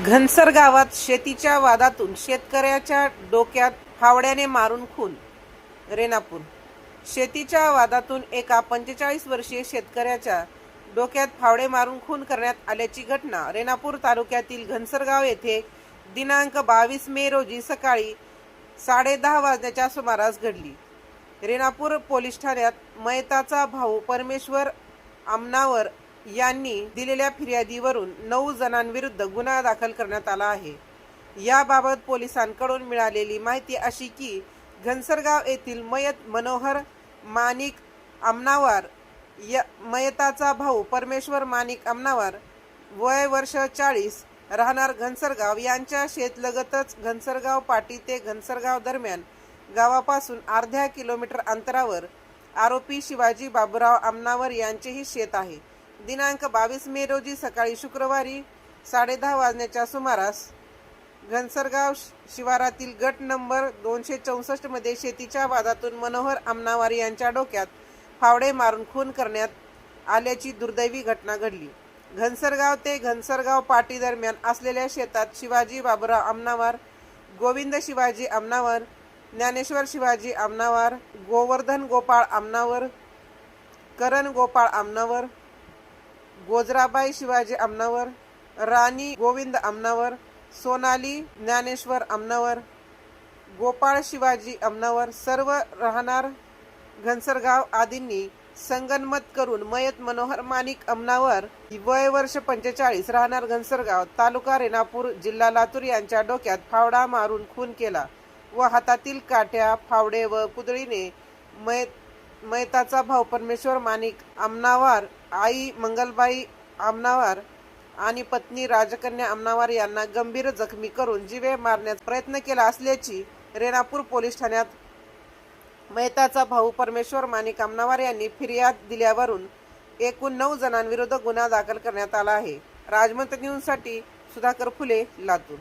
घनसर गावात शेतीच्या वादातून शेतकऱ्याच्या डोक्यात फावड्याने मारून खून. रेणापूर. शेतीच्या वादातून एका 45 वर्षीय शेतकऱ्याच्या डोक्यात फावडे मारून खून करण्यात आल्याची घटना रेणापूर तालुक्यातील घनसरगाव येथे दिनांक 22 मे रोजी सकाळी 10:30 वाजण्याच्या सुमारास घडली. रेणापूर पोलीस ठाण्यात मयताचा भाऊ परमेश्वर आमनावर यांनी दिलेल्या फिर्यादीवरून 9 जणांविरुद्ध गुन्हा दाखल करण्यात आला आहे. याबाबत पोलिसांकडून मिळालेली माहिती अशी की घनसरगाव येथील मयत मनोहर माणिक आमनावर मयताचा भाऊ परमेश्वर माणिक आमनावर वय वर्ष 40 राहणार घनसरगाव यांच्या शेतलगतच घनसरगाव पाटी ते घनसरगाव दरम्यान गावापासून अर्ध्या किलोमीटर अंतरावर आरोपी शिवाजी बाबूराव आमनावर यांचेही शेत आहे. दिनांक 22 मे रोजी सकाळी शुक्रवारी 10:30 वाजण्याच्या सुमारास घनसरगाव शिवारातील गट नंबर 264 मध्ये शेतीच्या वादातून मनोहर आमनावर यांच्या डोक्यात फावडे मारून खून करण्यात आल्याची दुर्दैवी घटना घडली. घनसरगाव ते घनसरगाव पाटी दरम्यान असलेल्या शेतात शिवाजी बाबूराव आमनावर, गोविंद शिवाजी आमनावर, ज्ञानेश्वर शिवाजी आमनावर, गोवर्धन गोपाळ आमनावर, करण गोपाळ आमनावर, गोजराबाई शिवाजी आमनावर, राणी गोविंद आमनावर, सोनाली ज्ञानेश्वर आमनावर, गोपाळ शिवाजी आमनावर सर्व राहणार घनसरगाव आदींनी संगनमत करून मयत मनोहर माणिक आमनावर वय वर्ष 45 राहणार घनसरगाव तालुका रेणापूर जिल्हा लातूर यांच्या डोक्यात फावडा मारून खून केला व हातातील काठ्या, फावडे व कुदळीने मयताचा भाऊ परमेश्वर माणिक आमनावर, आई मंगलबाई आमनावर आणि पत्नी राजकन्या आमनावर यांना गंभीर जखमी करून जीवे मारण्याचा प्रयत्न केला असल्याची रेणापूर पोलीस ठाण्यात मयताचा भाऊ परमेश्वर माणिक आमनावर यांनी फिर्याद दिल्यावरून एकूण 9 जणांविरुद्ध गुन्हा दाखल करण्यात आला आहे. राजमंत न्यूजसाठी सुधाकर फुले, लातूर.